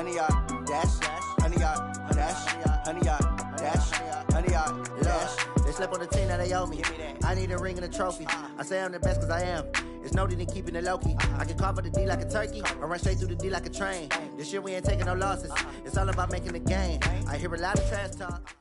100 yard dash, 100 yard dash, 100 yard dash, 100 yard dash. They slept on the team that they owe me. I need a ring and a trophy. I say I'm the best cause I am. It's no need in keeping it low-key. I can carve up the D like a turkey or run straight through the D like a train. This year we ain't taking no losses. It's all about making the game. I hear a lot of trash talk.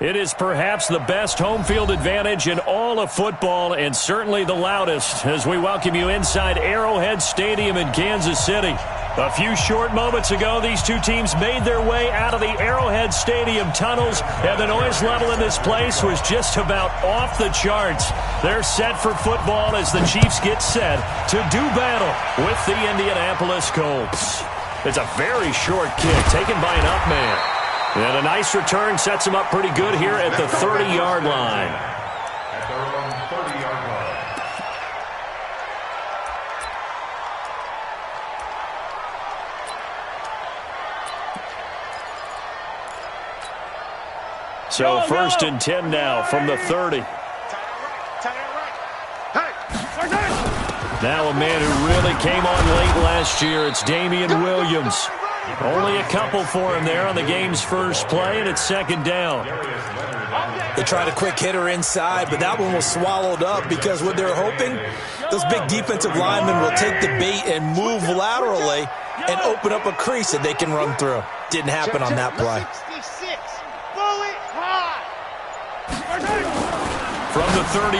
It is perhaps the best home field advantage in all of football and certainly the loudest as we welcome you inside Arrowhead Stadium in Kansas City. A few short moments ago, these two teams made their way out of the Arrowhead Stadium tunnels, and the noise level in this place was just about off the charts. They're set for football as the Chiefs get set to do battle with the Indianapolis Colts. It's a very short kick taken by an up man. And a nice return sets him up pretty good here at the 30-yard line. At their own 30-yard line. So first and 10 now from the 30. Now a man who really came on late last year, it's Damian Williams. Only a couple for him there on the game's first play, and it's second down. They tried a quick hitter inside, but that one was swallowed up because what they're hoping, those big defensive linemen will take the bait and move laterally and open up a crease that they can run through. Didn't happen on that play. From the 31,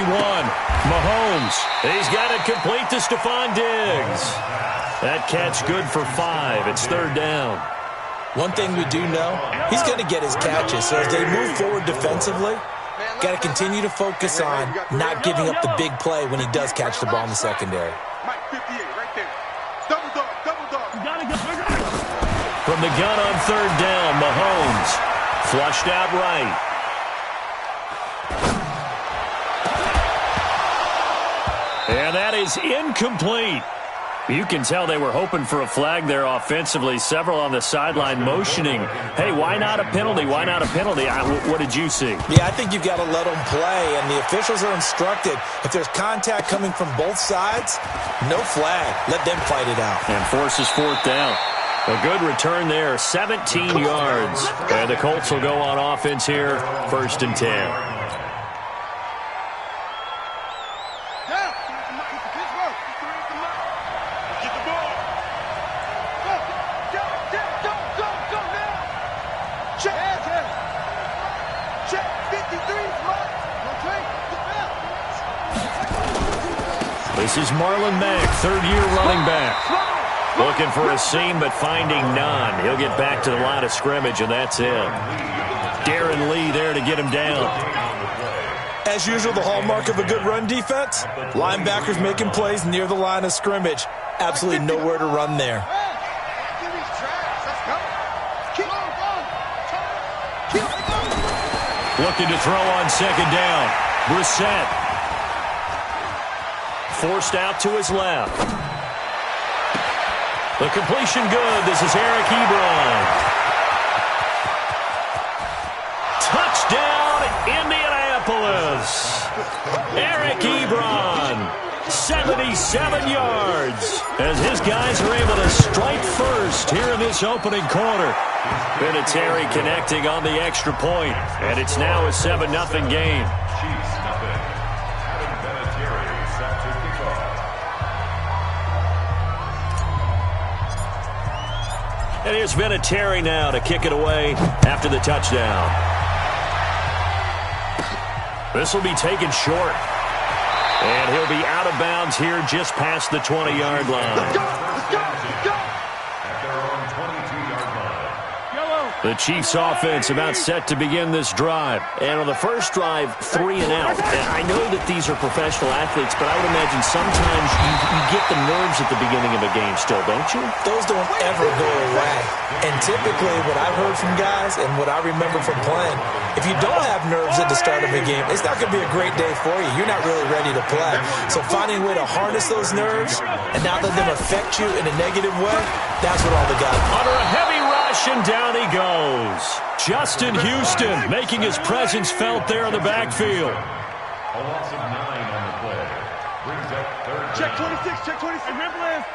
Mahomes. He's got it complete to Stephon Diggs. That catch good for 5. It's third down. One thing we do know, he's going to get his catches. So as they move forward defensively, got to continue to focus on not giving up the big play when he does catch the ball in the secondary. From the gun on third down, Mahomes. Flushed out right. And that is incomplete. You can tell they were hoping for a flag there offensively. Several on the sideline motioning, hey, why not a penalty? Why not a penalty? What did you see? Yeah, I think you've got to let them play, and the officials are instructed, if there's contact coming from both sides, no flag. Let them fight it out. And forces fourth down. A good return there, 17 yards. And the Colts will go on offense here, first and 10. This is Marlon Mack, third-year running back. Looking for a seam, but finding none. He'll get back to the line of scrimmage, and that's it. Darren Lee there to get him down. As usual, the hallmark of a good run defense, linebackers making plays near the line of scrimmage. Absolutely nowhere to run there. Looking to throw on second down. Brissett. Forced out to his left. The completion good. This is Eric Ebron. Touchdown, Indianapolis. Eric Ebron, 77 yards. As his guys are able to strike first here in this opening quarter. Vinatieri connecting on the extra point, and it's now a 7-0 game. And here's Vinatieri now to kick it away after the touchdown. This will be taken short. And he'll be out of bounds here just past the 20-yard line. Let's go! At their own 22-yard line. The Chiefs offense about set to begin this drive. And on the first drive, 3 and out. And I know that these are professional athletes, but I would imagine sometimes you get the nerves at the beginning of a game still, don't you? Those don't ever go away. And typically what I've heard from guys and what I remember from playing, if you don't have nerves at the start of a game, it's not going to be a great day for you. You're not really ready to play. So finding a way to harness those nerves and not let them affect you in a negative way, that's what all the guys do. Under a heavy rush, and down he goes. Justin Houston making his presence felt there in the backfield. A loss of 9 on the play. Brings up third. Check 26, check 26. Rip left.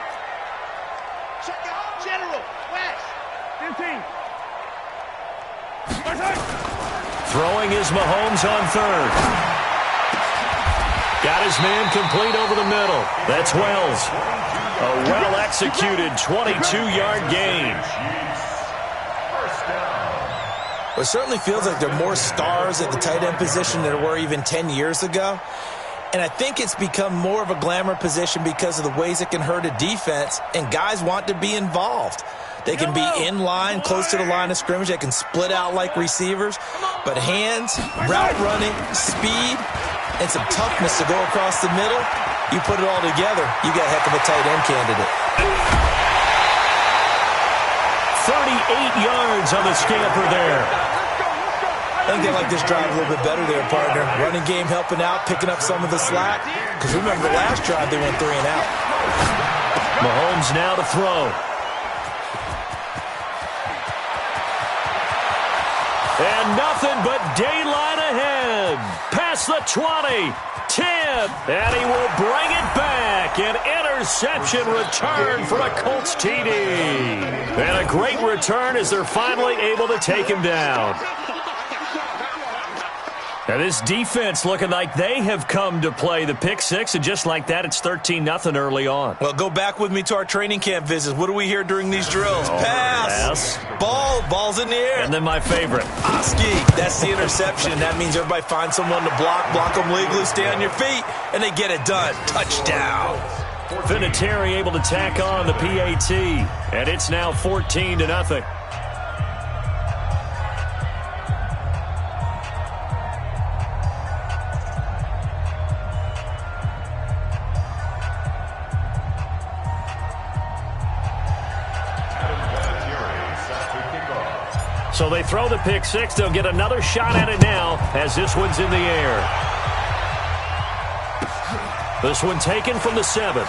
General, West. 15. Throwing is Mahomes on third. Got his man complete over the middle. That's Wells. A well-executed 22-yard gain. Well, it certainly feels like there are more stars at the tight end position than there were even 10 years ago. And I think it's become more of a glamour position because of the ways it can hurt a defense, and guys want to be involved. They can be in line, close to the line of scrimmage. They can split out like receivers. But hands, route running, speed, and some toughness to go across the middle, you put it all together, you got a heck of a tight end candidate. 38 yards on the scamper there. I think they like this drive a little bit better there, partner. Running game helping out, picking up some of the slack. Because remember, the last drive they went 3 and out. Mahomes now to throw. And nothing but daylight ahead. Past the 20, 10, and he will bring it back. An interception return for a Colts TD. And a great return as they're finally able to take him down. Now this defense looking like they have come to play. The pick six, and just like that, it's 13-0 early on. Well, go back with me to our training camp visits. What do we hear during these drills? Pass. Ball's in the air. And then my favorite. Oski, that's the interception. That means everybody finds someone to block them legally, stay on your feet, and they get it done. Touchdown. Vinatieri able to tack on the PAT, and it's now 14-0. So they throw the pick six. They'll get another shot at it now as this one's in the air. This one taken from the 7.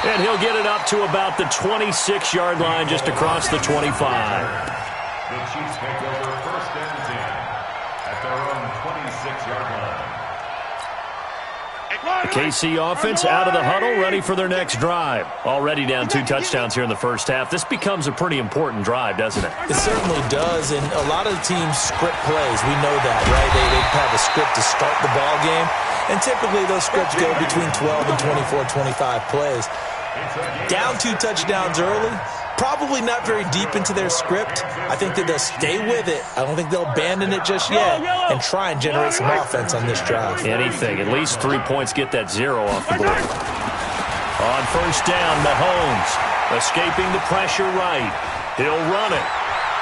And he'll get it up to about the 26-yard line just across the 25. The Chiefs take over 1st and 10 at their own 26-yard line. The KC offense out of the huddle, ready for their next drive. Already down 2 touchdowns here in the first half. This becomes a pretty important drive, doesn't it? It certainly does, and a lot of the teams script plays. We know that, right? They have a script to start the ball game, and typically those scripts go between 12 and 24, 25 plays. Down 2 touchdowns early, probably not very deep into their script. I think that they'll stay with it. I don't think they'll abandon it just yet and try and generate some offense on this drive. Anything. At least 3 points get that 0 off the board. On first down, Mahomes escaping the pressure right. He'll run it.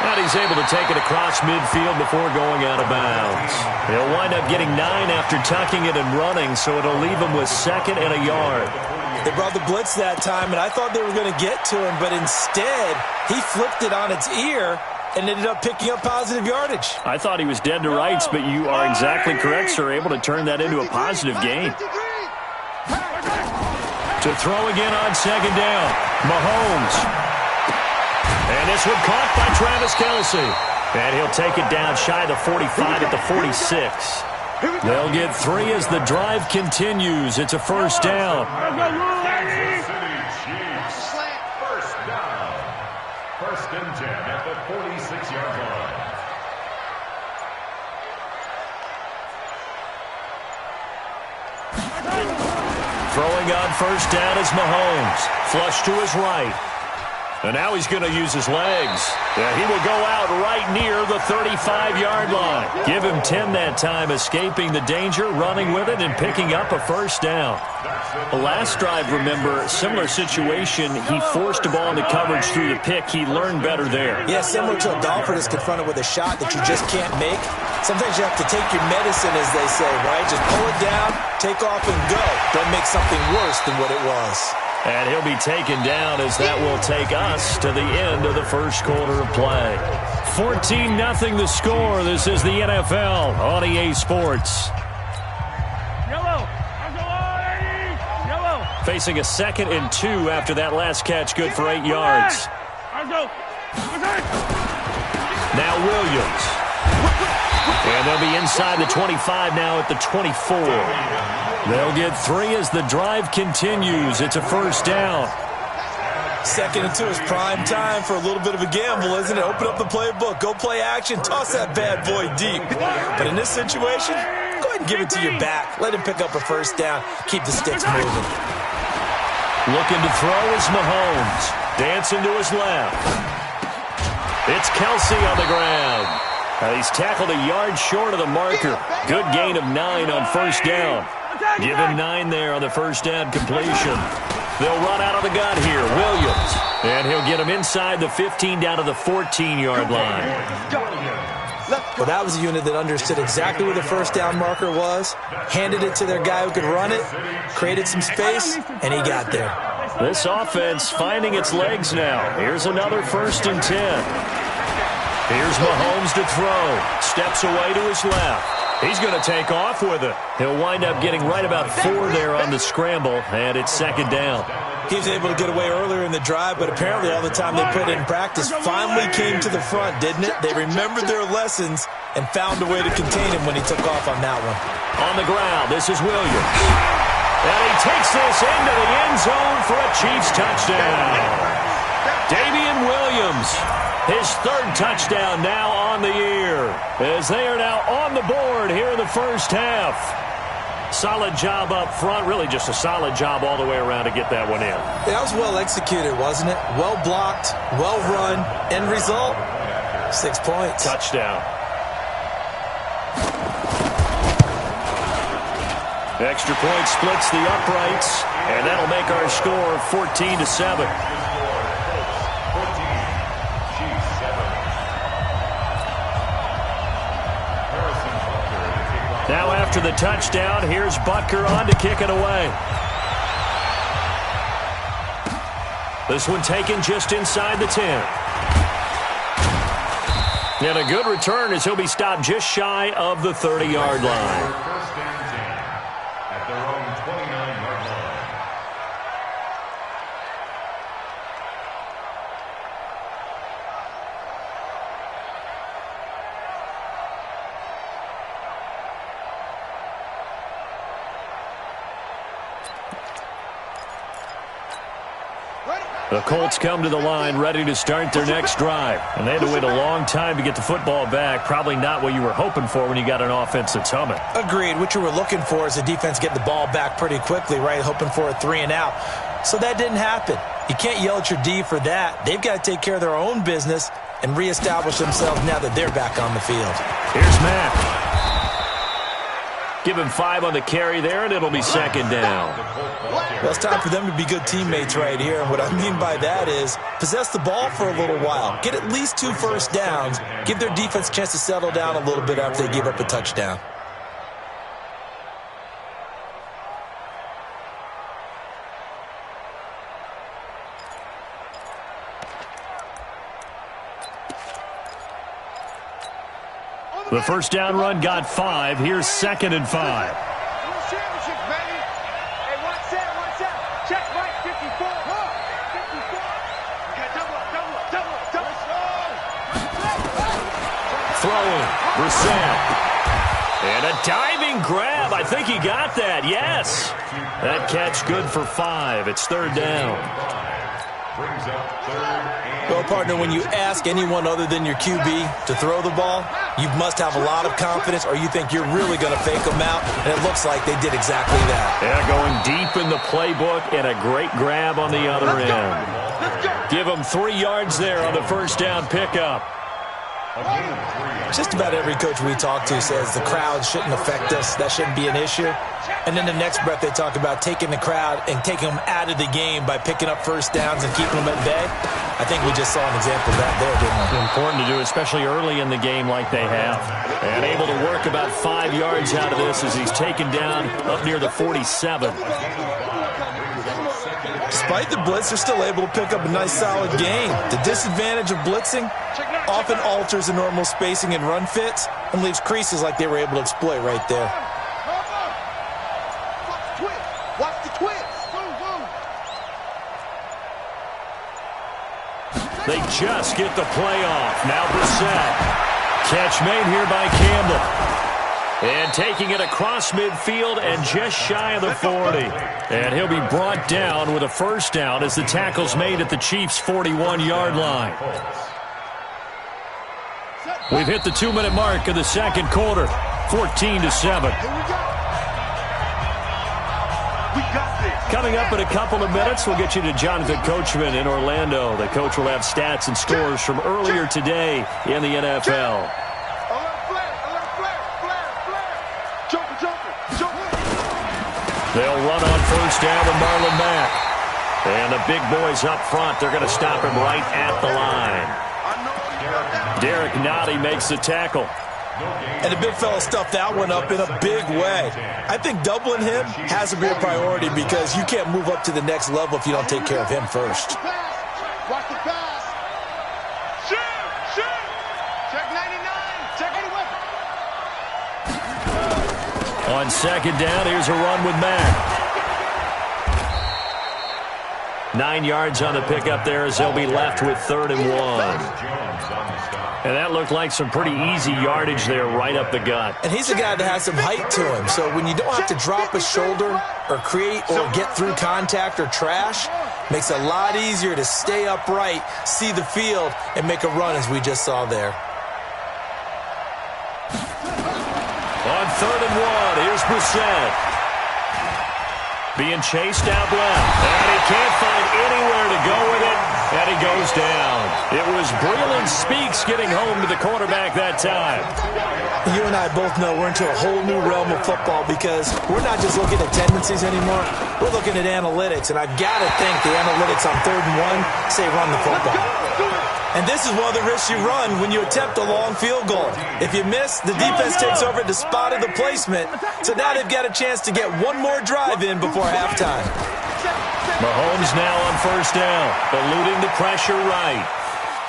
And he's able to take it across midfield before going out of bounds. He'll wind up getting 9 after tucking it and running, so it'll leave him with 2nd and a yard. They brought the blitz that time, and I thought they were going to get to him, but instead, he flipped it on its ear and ended up picking up positive yardage. I thought he was dead to rights, but you are exactly correct, sir. Able to turn that into a positive gain. To throw again on 2nd down, Mahomes. And this one caught by Travis Kelce. And he'll take it down shy of the 45 at the 46. They'll get 3 as the drive continues. It's a first down. Kansas City Chiefs. First down. 1st and 10 at the 46-yard line. Throwing on first down is Mahomes. Flush to his right. And now he's going to use his legs. Yeah, he will go out right near the 35-yard line. Give him 10 that time, escaping the danger, running with it, and picking up a first down. The last drive, remember, similar situation. He forced a ball into coverage through the pick. He learned better there. Yeah, similar to a golfer that's confronted with a shot that you just can't make. Sometimes you have to take your medicine, as they say, right? Just pull it down, take off, and go. Don't make something worse than what it was. And he'll be taken down as that will take us to the end of the first quarter of play. 14-0 the score. This is the NFL on EA Sports. Facing a 2nd and 2 after that last catch, good for 8 yards. Now Williams. And they'll be inside the 25 now at the 24. They'll get 3 as the drive continues. It's a first down. Second into his prime time for a little bit of a gamble, isn't it? Open up the playbook, go play action, toss that bad boy deep. But in this situation, go ahead and give it to your back. Let him pick up a first down. Keep the sticks moving. Looking to throw is Mahomes. Dancing to his left. It's Kelsey on the ground. He's tackled a yard short of the marker. Good gain of 9 on first down. Give him 9 there on the first down completion. They'll run out of the gun here. Williams. And he'll get him inside the 15 down to the 14-yard line. Well, that was a unit that understood exactly where the first down marker was, handed it to their guy who could run it, created some space, and he got there. This offense finding its legs now. Here's another 1st and 10. Here's Mahomes to throw. Steps away to his left. He's going to take off with it. He'll wind up getting right about 4 there on the scramble, and it's 2nd down. He was able to get away earlier in the drive, but apparently all the time they put in practice finally came to the front, didn't it? They remembered their lessons and found a way to contain him when he took off on that one. On the ground, this is Williams. And he takes this into the end zone for a Chiefs touchdown. Damian Williams, his 3rd touchdown now on the year, as they are now on the board here in the first half. Solid job up front, really just a solid job all the way around to get that one in. That was well executed, wasn't it? Well blocked, well run, end result, 6 points. Touchdown. Extra point splits the uprights, and that'll make our score 14-7. Now after the touchdown, here's Butker on to kick it away. This one taken just inside the 10. And a good return as he'll be stopped just shy of the 30-yard line. First and 10 at their own 29-yard line. The Colts come to the line ready to start their next drive. And they had to wait a long time to get the football back. Probably not what you were hoping for when you got an offense that's humming. Agreed. What you were looking for is the defense get the ball back pretty quickly, right? Hoping for a 3 and out. So that didn't happen. You can't yell at your D for that. They've got to take care of their own business and reestablish themselves now that they're back on the field. Here's Mack. Give him 5 on the carry there, and it'll be 2nd down. Well, it's time for them to be good teammates right here. And what I mean by that is possess the ball for a little while. Get at least 2 first downs. Give their defense a chance to settle down a little bit after they give up a touchdown. The first down run got 5. Here's 2nd and 5. Throwing, Brissett. And a diving grab. I think he got that. Yes. That catch good for 5. It's 3rd down. Brings up 3rd and Well, partner, when you ask anyone other than your QB to throw the ball, you must have a lot of confidence or you think you're really going to fake them out, and it looks like they did exactly that. Yeah, going deep in the playbook and a great grab on the other end. Give them 3 yards there on the first down pickup. Just about every coach we talk to says the crowd shouldn't affect us. That shouldn't be an issue. And then the next breath they talk about taking the crowd and taking them out of the game by picking up first downs and keeping them at bay. I think we just saw an example of that there, didn't we? Important to do, especially early in the game like they have. And able to work about 5 yards out of this as he's taken down up near the 47. Despite the blitz, they're still able to pick up a nice solid gain. The disadvantage of blitzing often alters the normal spacing and run fits and leaves creases like they were able to exploit right there. Watch the twist. They just get the play off. Now Brissett. Catch made here by Campbell. And taking it across midfield and just shy of the 40. And he'll be brought down with a first down as the tackle's made at the Chiefs' 41-yard line. We've hit the 2-minute mark of the second quarter, 14-7. Coming up in a couple of minutes, we'll get you to Jonathan Coachman in Orlando. The coach will have stats and scores from earlier today in the NFL. They'll run on first down with Marlon Mack. And the big boys up front, they're going to stop him right at the line. Derek Nottie makes the tackle. And the big fella stuffed that one up in a big way. I think doubling him has to be a priority because you can't move up to the next level if you don't take care of him first. Watch the pass. Shoot! Shoot! Check 99. Check any weapon. On second down, here's a run with Mack. 9 yards on the pickup there as they'll be left with 3rd and 1. And that looked like some pretty easy yardage there right up the gut. And he's a guy that has some height to him, so when you don't have to drop a shoulder or create or get through contact or trash, makes it a lot easier to stay upright, see the field, and make a run as we just saw there. On 3rd and 1, here's Brissett. Being chased out left, and he can't find anywhere to go with it, and he goes down. It was Breland Speaks getting home to the quarterback that time. You and I both know we're into a whole new realm of football because we're not just looking at tendencies anymore. We're looking at analytics, and I've got to think the analytics on 3rd and 1 say run the football. And this is one of the risks you run when you attempt a long field goal. If you miss, the defense takes over the spot of the placement. So now they've got a chance to get one more drive in before halftime. Mahomes now on first down, eluding the pressure right.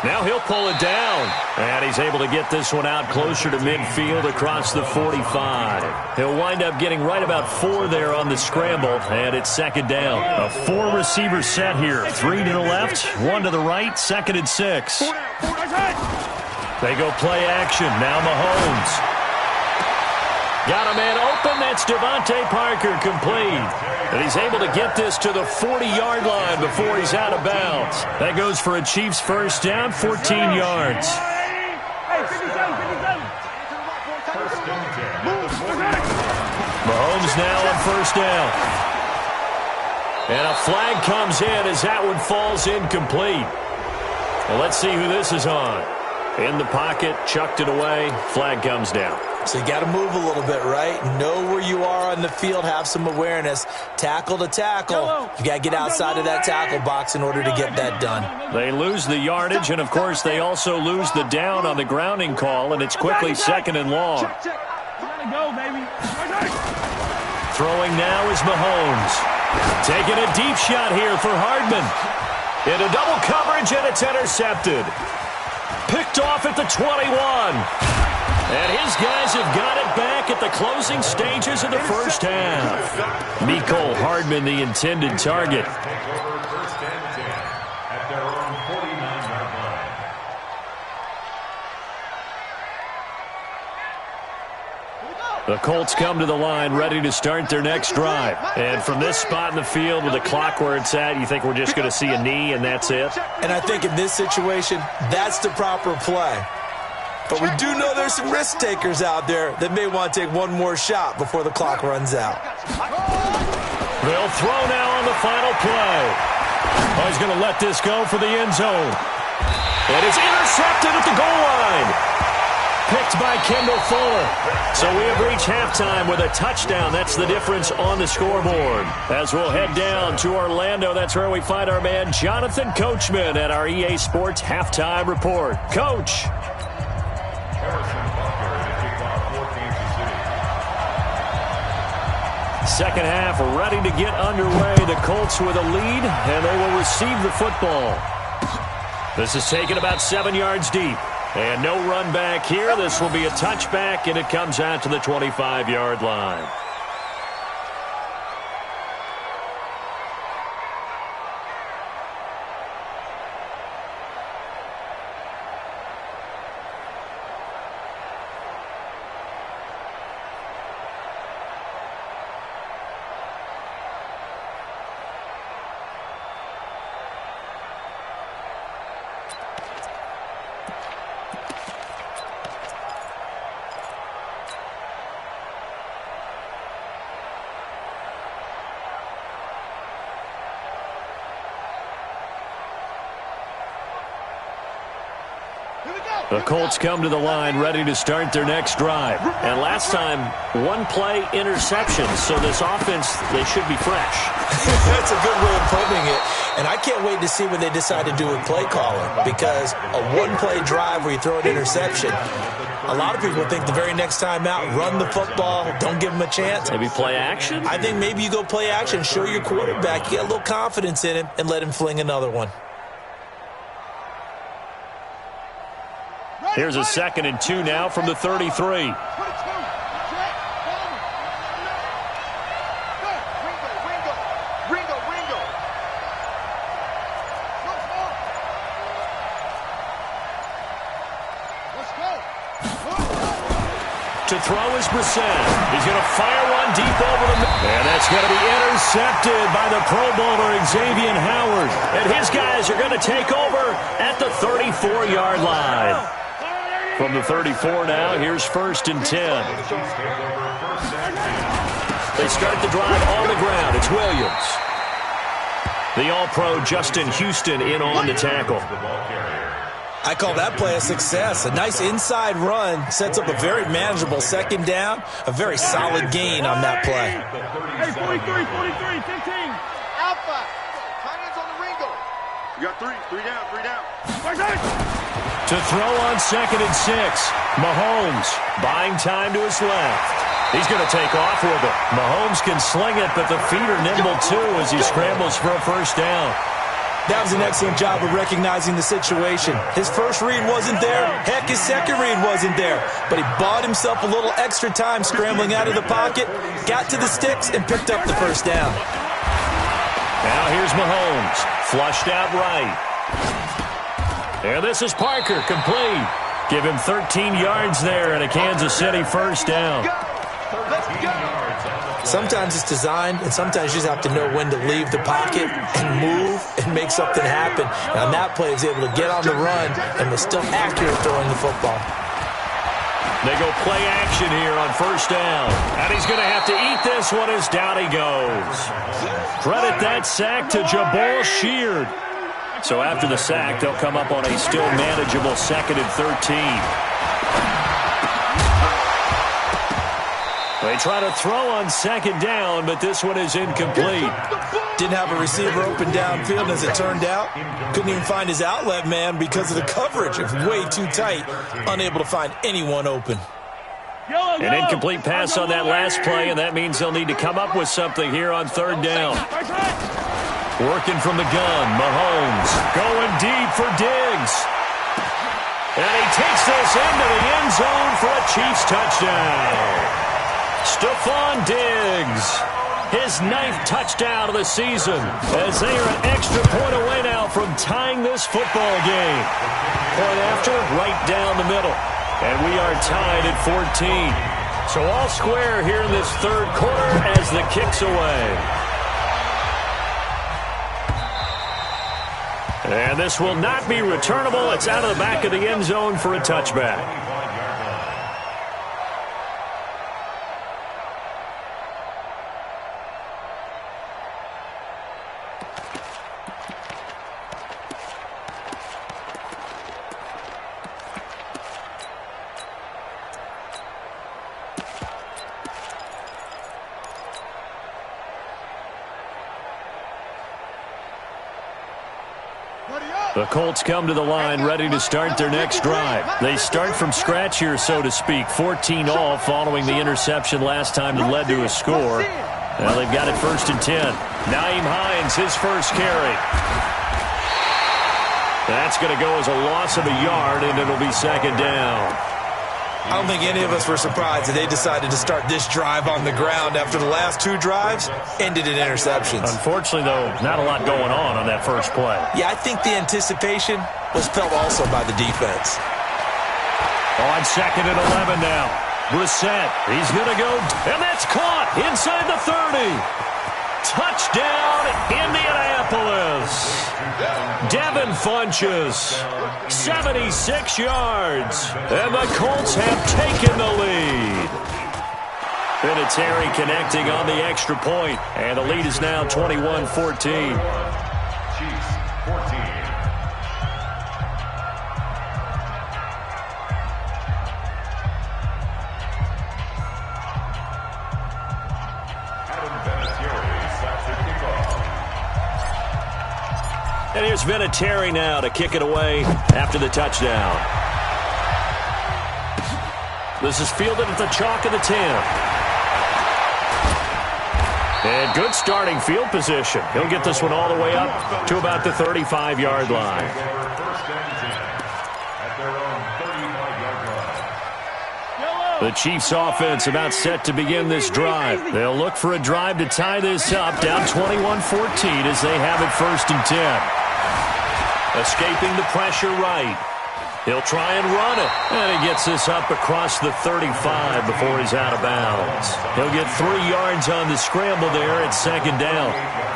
Now he'll pull it down, and he's able to get this one out closer to midfield across the 45. He'll wind up getting right about 4 there on the scramble, and it's 2nd down. A 4-receiver set here, 3 to the left, 1 to the right, 2nd and 6. They go play action, now Mahomes. Got a man open, that's Devontae Parker complete. And he's able to get this to the 40-yard line before he's out of bounds. That goes for a Chiefs first down, 14 yards. Mahomes now on first down. And a flag comes in as that one falls incomplete. Well, let's see who this is on. In the pocket, chucked it away, flag comes down. So you got to move a little bit, right? Know where you are on the field, have some awareness. Tackle to tackle. You got to get outside of that tackle box in order to get that done. They lose the yardage, and, of course, they also lose the down on the grounding call, and it's quickly 2nd and long. Throwing now is Mahomes. Taking a deep shot here for Hardman. Into double coverage, and it's intercepted. Picked off at the 21. And his guys have got it back at the closing stages of the first half. Mecole Hardman, the intended target. The Colts come to the line ready to start their next drive. And from this spot in the field with the clock where it's at, you think we're just going to see a knee and that's it? And I think in this situation, that's the proper play. But we do know there's some risk takers out there that may want to take one more shot before the clock runs out. They'll throw now on the final play. Oh, he's going to let this go for the end zone. And it's intercepted at the goal line. Picked by Kendall Fuller. So we have reached halftime with a touchdown. That's the difference on the scoreboard. As we'll head down to Orlando, that's where we find our man Jonathan Coachman at our EA Sports Halftime Report. Coach. Second half ready to get underway. The Colts with a lead, and they will receive the football. This is taken about 7 yards deep. And no run back here. This will be a touchback, and it comes out to the 25-yard line. The Colts come to the line ready to start their next drive. And last time, one-play interception. So this offense, they should be fresh. That's a good way of putting it. And I can't wait to see what they decide to do with play calling. Because a one-play drive where you throw an interception, a lot of people think the very next time out, run the football, don't give them a chance. Maybe play action? I think maybe you go play action, show your quarterback, you get a little confidence in him, and let him fling another one. Here's a 2nd and 2 now from the 33. To throw is Brissett. He's going to fire one deep over the middle. And that's going to be intercepted by the Pro Bowler Xavier Howard. And his guys are going to take over at the 34-yard line. From the 34 now, here's 1st and 10. They start the drive on the ground. It's Williams. The All-Pro Justin Houston in on the tackle. I call that play a success. A nice inside run sets up a very manageable 2nd down. A very solid gain on that play. Hey, 43, 15. Alpha. Tight ends on the Ringo. You got three down. To throw on 2nd and 6. Mahomes buying time to his left. He's going to take off with it. Mahomes can sling it, but the feet are nimble too as he scrambles for a 1st down. That was an excellent job of recognizing the situation. His first read wasn't there. Heck, his second read wasn't there. But he bought himself a little extra time scrambling out of the pocket, got to the sticks, and picked up the 1st down. Now here's Mahomes. Flushed out right. And this is Parker, complete. Give him 13 yards there and a Kansas City 1st down. Let's go. Sometimes it's designed, and sometimes you just have to know when to leave the pocket and move and make something happen. And on that play, he was able to get on the run and was still accurate throwing the football. They go play action here on 1st down. And he's going to have to eat this one as down he goes. Credit that sack to Jabal Sheard. So after the sack, they'll come up on a still manageable 2nd and 13. They try to throw on 2nd down, but this one is incomplete. Didn't have a receiver open downfield, as it turned out. Couldn't even find his outlet man because of the coverage. It was way too tight. Unable to find anyone open. An incomplete pass on that last play, and that means they'll need to come up with something here on 3rd down. Working from the gun, Mahomes going deep for Diggs. And he takes this into the end zone for a Chiefs touchdown. Stephon Diggs, his 9th touchdown of the season, as they are an extra point away now from tying this football game. Point after, right down the middle. And we are tied at 14. So all square here in this 3rd quarter as the kick's away. And this will not be returnable. It's out of the back of the end zone for a touchback. The Colts come to the line ready to start their next drive. They start from scratch here, so to speak. 14 all following the interception last time that led to a score. Well, they've got it 1st and 10. Nyheim Hines, his first carry. That's going to go as a loss of a yard, and it'll be 2nd down. I don't think any of us were surprised that they decided to start this drive on the ground after the last 2 drives ended in interceptions. Unfortunately, though, not a lot going on that first play. Yeah, I think the anticipation was felt also by the defense. On 2nd and 11 now. Brissett, he's going to go, and that's caught inside the 30. Touchdown, Indianapolis. Devin Funchess, 76 yards, and the Colts have taken the lead. Vinatieri connecting on the extra point, and the lead is now 21-14. Chiefs 14. Vinatieri now to kick it away after the touchdown. This is fielded at the chalk of the 10. And good starting field position. He'll get this one all the way up to about the 35-yard line. The Chiefs offense about set to begin this drive. They'll look for a drive to tie this up, down 21-14 as they have it 1st and 10. Escaping the pressure right. He'll try and run it. And he gets this up across the 35 before he's out of bounds. He'll get 3 yards on the scramble there at 2nd down.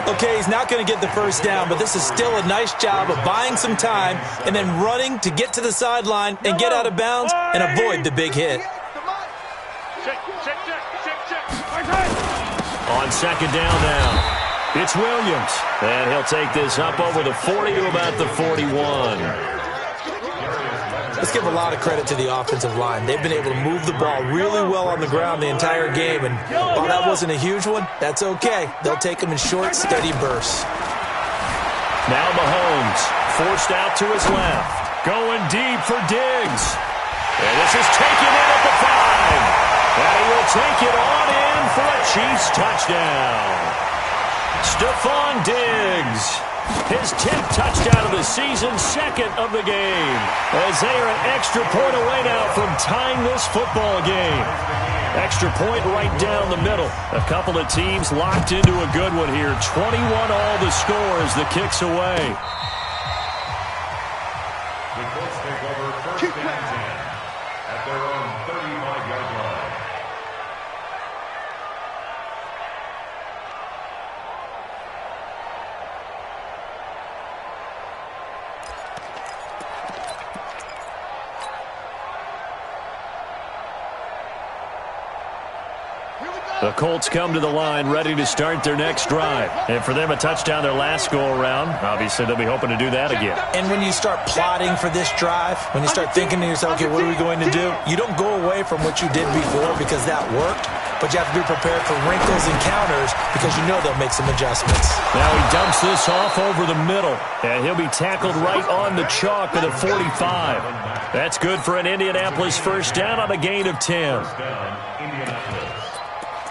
Okay, he's not going to get the 1st down, but this is still a nice job of buying some time and then running to get to the sideline and get out of bounds and avoid the big hit. On 2nd down now, it's Williams. And he'll take this up over the 40 to about the 41. Let's give a lot of credit to the offensive line. They've been able to move the ball really well on the ground the entire game. And while that wasn't a huge one, that's okay. They'll take them in short, steady bursts. Now Mahomes forced out to his left. Going deep for Diggs. And this is taken in at the 5. And he will take it on in for a Chiefs touchdown. Stephon Diggs. His 10th touchdown of the season, 2nd of the game. As they are an extra point away now from tying this football game. Extra point right down the middle. A couple of teams locked into a good one here. 21 all the score as the kick's away. The Colts take over 1st and 10 at their own 35-yard line. The Colts come to the line ready to start their next drive. And for them, a touchdown their last go-around. Obviously, they'll be hoping to do that again. And when you start plotting for this drive, when you start thinking to yourself, okay, what are we going to do? You don't go away from what you did before because that worked, but you have to be prepared for wrinkles and counters because you know they'll make some adjustments. Now he dumps this off over the middle, and he'll be tackled right on the chalk of the 45. That's good for an Indianapolis 1st down on a gain of 10.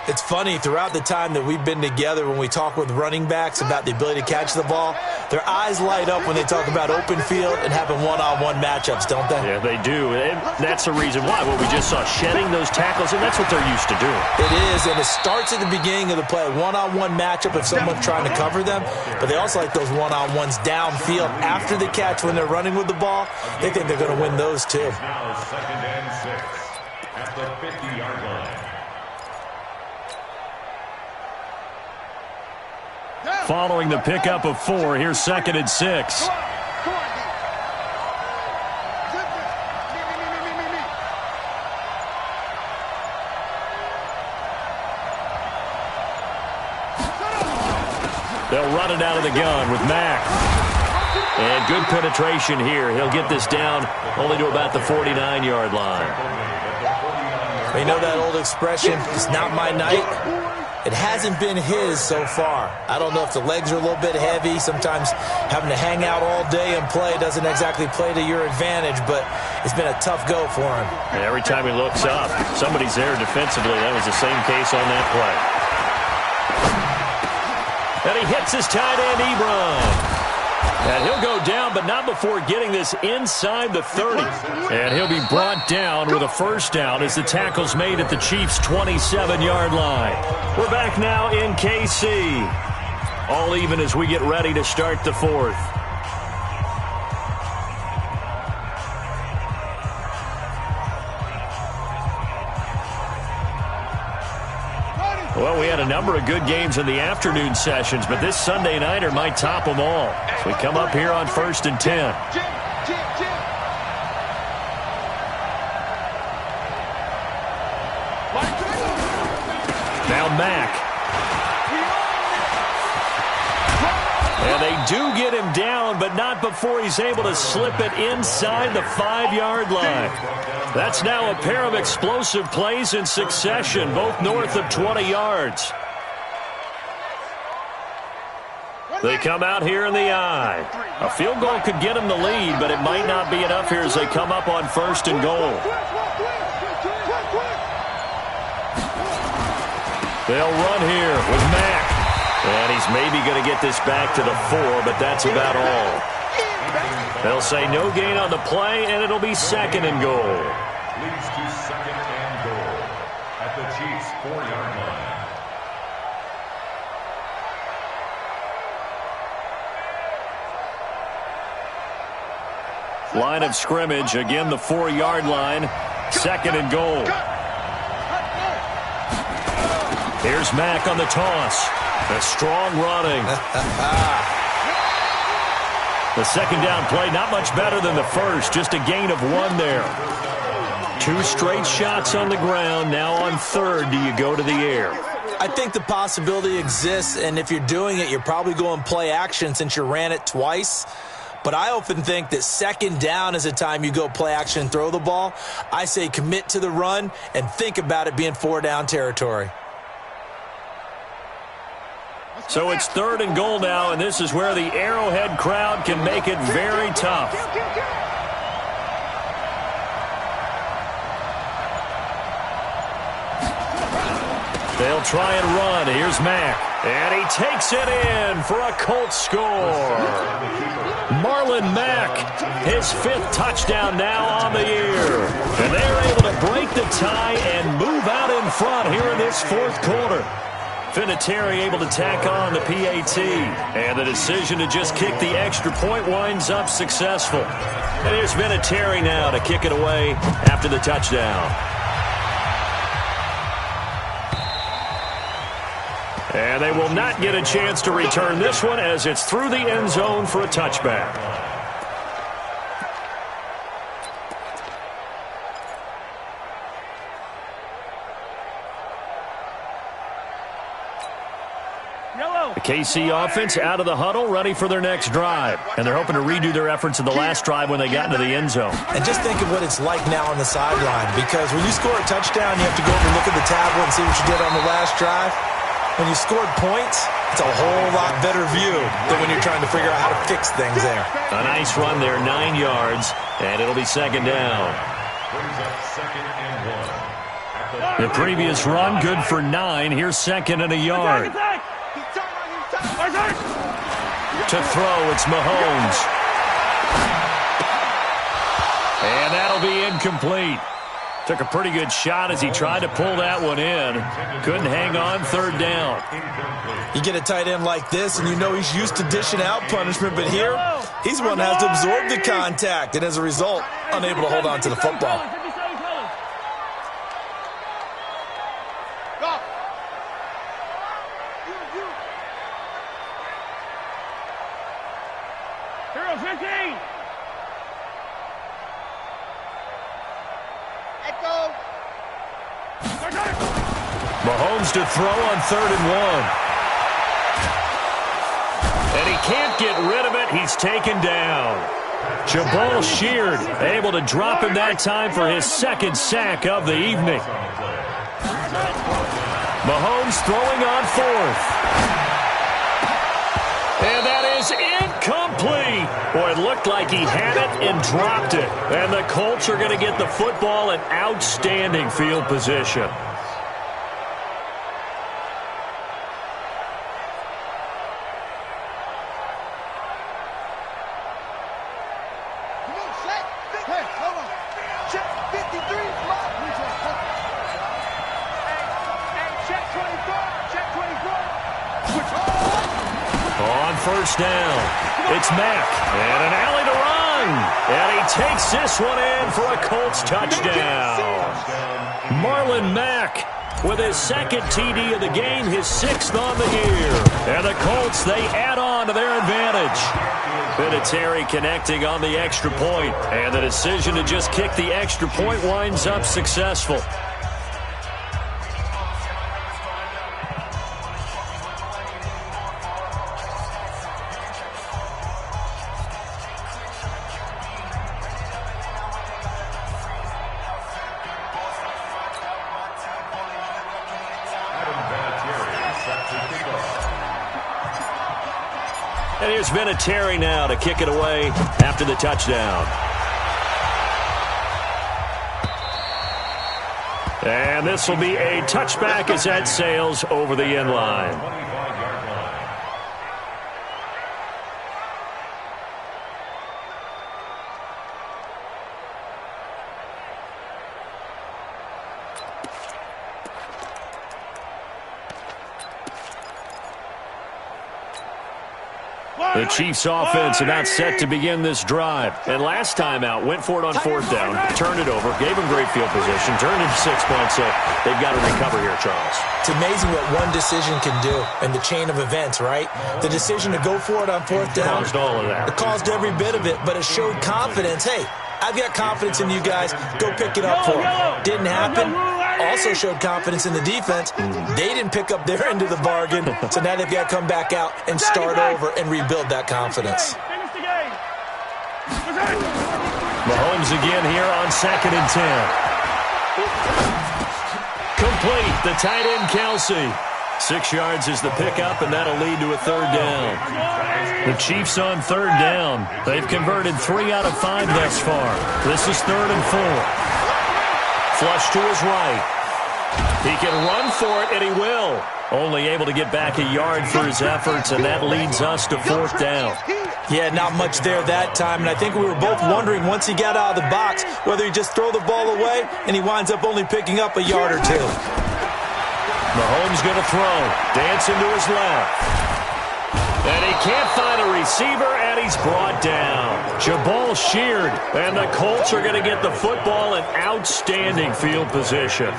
It's funny, throughout the time that we've been together, when we talk with running backs about the ability to catch the ball, their eyes light up when they talk about open field and having one-on-one matchups, don't they? Yeah, they do. And that's the reason why. Well, we just saw shedding those tackles, and that's what they're used to doing. It is, and it starts at the beginning of the play. One-on-one matchup if someone's trying to cover them, but they also like those one-on-ones downfield after the catch when they're running with the ball. They think they're going to win those, too. Now 2nd and 6 at the 50-yard line. Following the pickup of 4, here's 2nd and 6. They'll run it out of the gun with Mack. And good penetration here. He'll get this down only to about the 49-yard line. You know that old expression, it's not my night? It hasn't been his so far. I don't know if the legs are a little bit heavy. Sometimes having to hang out all day and play doesn't exactly play to your advantage, but it's been a tough go for him. And every time he looks up, somebody's there defensively. That was the same case on that play. And he hits his tight end, Ebron. And he'll go down, but not before getting this inside the 30. And he'll be brought down with a 1st down as the tackle's made at the Chiefs' 27-yard line. We're back now in KC. All even as we get ready to start the 4th. Well, we had a number of good games in the afternoon sessions, but this Sunday nighter might top them all. So we come up here on 1st and 10. Now Mack. And they do get him down, but not before he's able to slip it inside the 5-yard line. That's now a pair of explosive plays in succession, both north of 20 yards. They come out here in the I. A field goal could get them the lead, but it might not be enough here as they come up on 1st and goal. They'll run here with Mack. And he's maybe going to get this back to the 4, but that's about all. They'll say no gain on the play, and it'll be 2nd and goal. Leads to 2nd and goal at the Chiefs' 4-yard line. Line of scrimmage, again the 4-yard line. 2nd and goal. Here's Mack on the toss. A strong running. The 2nd down play, not much better than the first. Just a gain of 1 there. 2 straight shots on the ground. Now on 3rd, do you go to the air? I think the possibility exists, and if you're doing it, you're probably going play action since you ran it twice. But I often think that 2nd down is the time you go play action and throw the ball. I say commit to the run and think about it being 4-down territory. So it's 3rd and goal now, and this is where the Arrowhead crowd can make it very tough. They'll try and run. Here's Mack. And he takes it in for a Colts score. Marlon Mack, his 5th touchdown now on the year. And they're able to break the tie and move out in front here in this 4th quarter. Vinatieri able to tack on the PAT. And the decision to just kick the extra point winds up successful. And here's Vinatieri now to kick it away after the touchdown. And they will not get a chance to return this one as it's through the end zone for a touchback. The KC offense out of the huddle, ready for their next drive. And they're hoping to redo their efforts of the last drive when they got into the end zone. And just think of what it's like now on the sideline, because when you score a touchdown, you have to go over and look at the tablet and see what you did on the last drive. When you scored points, it's a whole lot better view than when you're trying to figure out how to fix things there. A nice run there, 9 yards, and it'll be 2nd down. Brings up 2nd and 1. The previous run, good for 9. Here's 2nd and a yard. To throw, it's Mahomes. And that'll be incomplete. Took a pretty good shot as he tried to pull that one in. Couldn't hang on, 3rd down. You get a tight end like this, and you know he's used to dishing out punishment, but here, he's one that has to absorb the contact, and as a result, unable to hold on to the football. Mahomes to throw on 3rd and 1. And he can't get rid of it. He's taken down. Jabal Sheard able to drop him that time for his 2nd sack of the evening. Mahomes throwing on 4th. And that is incomplete. Boy, it looked like he had it and dropped it. And the Colts are going to get the football in outstanding field position. Down. It's Mack, and an alley to run. And he takes this one in for a Colts touchdown. Marlon Mack with his 2nd TD of the game, his 6th on the year. And the Colts, they add on to their advantage. Vinatieri connecting on the extra point, and the decision to just kick the extra point winds up successful. And here's Vinatieri now to kick it away after the touchdown. And this will be a touchback as that sails over the end line. The Chiefs offense about set to begin this drive. And last time out, went for it on fourth down, turned it over, gave them great field position, turned into 6 points, so they've got to recover here, Charles. It's amazing what one decision can do in the chain of events, right? The decision to go for it on fourth down. Caused all of that. It caused every bit of it, but it showed confidence. Hey, I've got confidence in you guys. Go pick it up for them. Didn't happen. Also showed confidence in the defense. They didn't pick up their end of the bargain, so now they've got to come back out and start over and rebuild that confidence. Mahomes again here on 2nd and 10. Complete. The tight end, Kelsey. 6 yards is the pickup, and that'll lead to a third down. The Chiefs on third down. They've converted 3 out of 5 thus far. This is 3rd and 4. Flush to his right. He can run for it, and he will. Only able to get back a yard for his efforts, and that leads us to 4th down. Yeah, not much there that time, and I think we were both wondering once he got out of the box whether he'd just throw the ball away, and he winds up only picking up a yard or 2. Mahomes going to throw. Dancing to his left. And he can't find a receiver, and he's brought down. Jabal sheared, and the Colts are going to get the football in outstanding field position.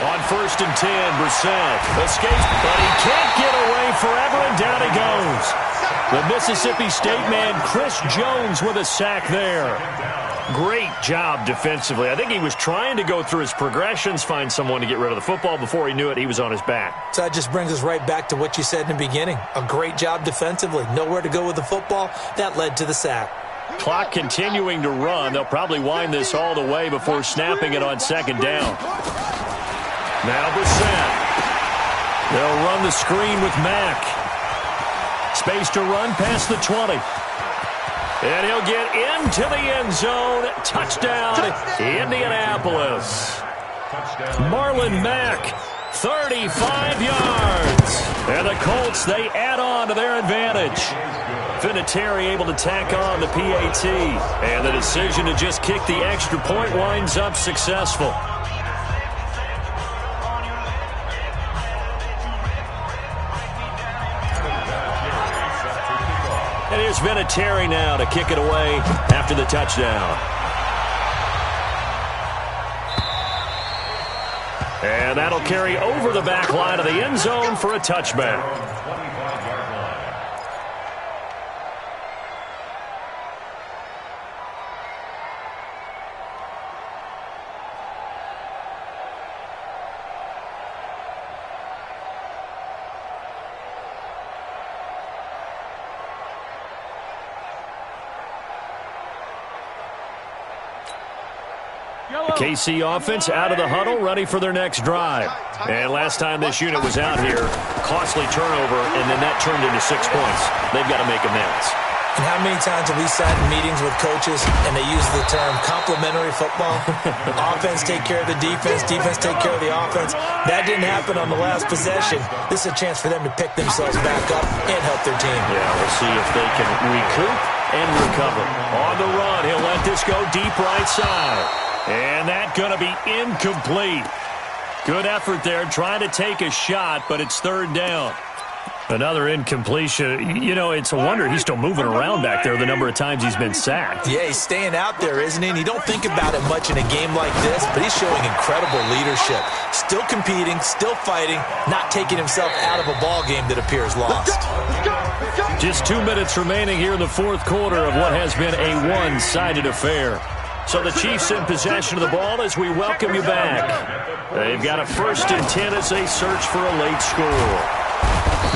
On 1st and 10, Brissett escapes, but he can't get away forever, and down he goes. The Mississippi State man, Chris Jones, with a sack there. Great job defensively. I think he was trying to go through his progressions, find someone to get rid of the football. Before he knew it, he was on his back. So that just brings us right back to what you said in the beginning. A great job defensively. Nowhere to go with the football. That led to the sack. Clock continuing to run. They'll probably wind this all the way before snapping it on 2nd down. Now Brissett. They'll run the screen with Mack. Space to run past the 20. And he'll get into the end zone. Touchdown, Indianapolis. Marlon Mack, 35 yards. And the Colts, they add on to their advantage. Vinatieri able to tack on the PAT. And the decision to just kick the extra point winds up successful. And here's Vinatieri now to kick it away after the touchdown. And that'll carry over the back line of the end zone for a touchback. KC offense out of the huddle, ready for their next drive. And last time this unit was out here, costly turnover, and then that turned into 6 points. They've got to make amends. And how many times have we sat in meetings with coaches and they use the term complementary football? Offense take care of the defense, defense take care of the offense. That didn't happen on the last possession. This is a chance for them to pick themselves back up and help their team. Yeah, we'll see if they can recoup and recover. On the run, he'll let this go deep right side. And that's going to be incomplete. Good effort there, trying to take a shot, but it's 3rd down. Another incompletion. You know, it's a wonder he's still moving around back there the number of times he's been sacked. Yeah, he's staying out there, isn't he? And you don't think about it much in a game like this, but he's showing incredible leadership. Still competing, still fighting, not taking himself out of a ball game that appears lost. Just 2 minutes remaining here in the 4th quarter of what has been a one-sided affair. So the Chiefs in possession of the ball as we welcome you back. They've got a 1st and 10 as they search for a late score.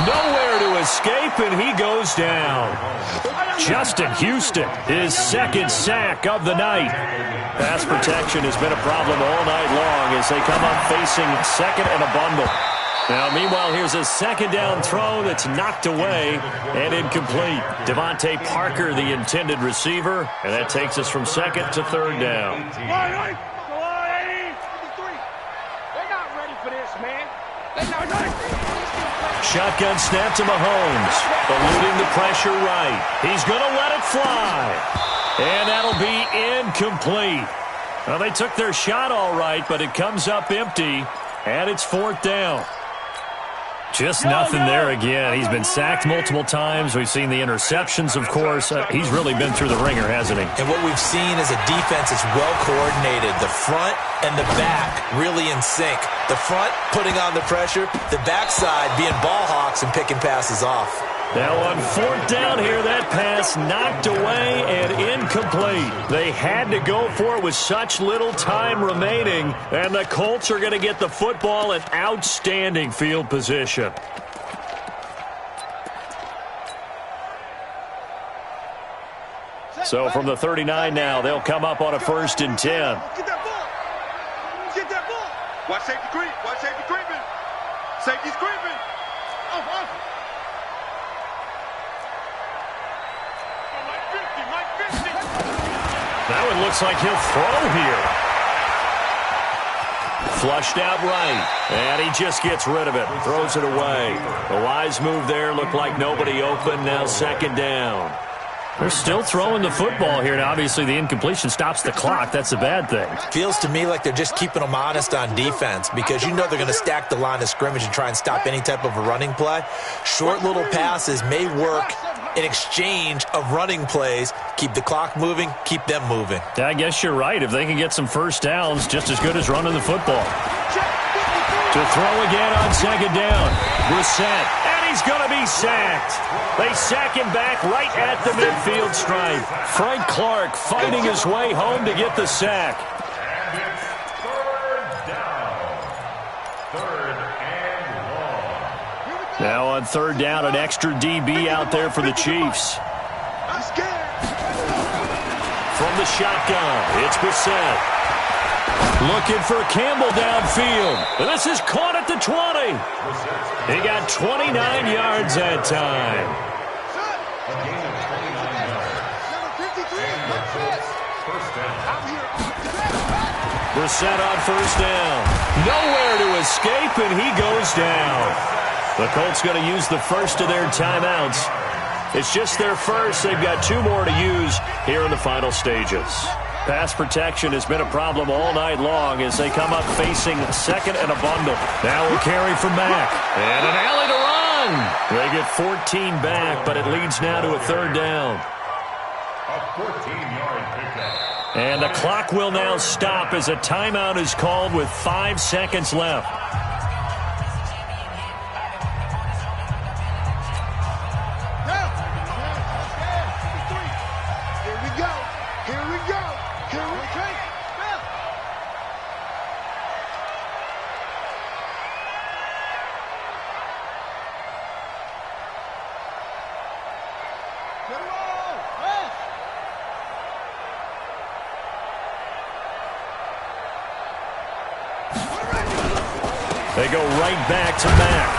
Nowhere to escape, and he goes down. Justin Houston, his 2nd sack of the night. Pass protection has been a problem all night long as they come up facing 2nd and a bundle. Now, meanwhile, here's a 2nd down throw that's knocked away and incomplete. Devontae Parker, the intended receiver, and that takes us from 2nd to 3rd down. They're not ready for this, man. They're not ready. Shotgun snap to Mahomes, eluding the pressure right. He's going to let it fly, and that'll be incomplete. Well, they took their shot all right, but it comes up empty, and it's 4th down. Just nothing there again. He's been sacked multiple times. We've seen the interceptions, of course. He's really been through the ringer, hasn't he? And what we've seen is a defense that's well coordinated. The front and the back really in sync. The front putting on the pressure, the backside being ball hawks and picking passes off. Now on 4th down here, that pass knocked away and incomplete. They had to go for it with such little time remaining, and the Colts are going to get the football in outstanding field position. So from the 39 now, they'll come up on a 1st and 10. Get that ball. Get that ball. Watch safety creep. Watch safety creeping. Safety's creeping. Off. Now it looks like he'll throw here. Flushed out right, and he just gets rid of it, throws it away. The wise move there, looked like nobody open, now 2nd down. They're still throwing the football here, and obviously the incompletion stops the clock. That's a bad thing. Feels to me like they're just keeping them honest on defense because you know they're going to stack the line of scrimmage and try and stop any type of a running play. Short little passes may work in exchange of running plays. Keep the clock moving, keep them moving. Yeah, I guess you're right. If they can get some 1st downs, just as good as running the football. To throw again on 2nd down. Brissett, and he's going to be sacked. They sack him back right at the midfield stripe. Frank Clark fighting his way home to get the sack. And it's 3rd down. 3rd and long. Now on 3rd down, an extra DB out there for the Chiefs. I'm scared. From the shotgun, it's Brissett. Looking for Campbell downfield. And this is caught at the 20. He got 29 yards that time. A gain of 29 yards. And the Colts, 1st down. Brissett on 1st down. Nowhere to escape, and he goes down. The Colts going to use the first of their timeouts. It's just their first. They've got 2 more to use here in the final stages. Pass protection has been a problem all night long as they come up facing 2nd and a bundle. Now we'll carry from Mack. And an alley to run. They get 14 back, but it leads now to a 3rd down. A 14-yard pickup. And the clock will now stop as a timeout is called with 5 seconds left. They go right back to Mack.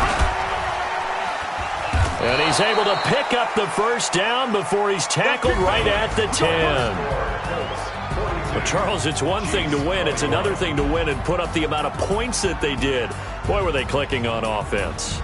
And he's able to pick up the 1st down before he's tackled right at the 10. But Charles, it's one thing to win. It's another thing to win and put up the amount of points that they did. Boy, were they clicking on offense.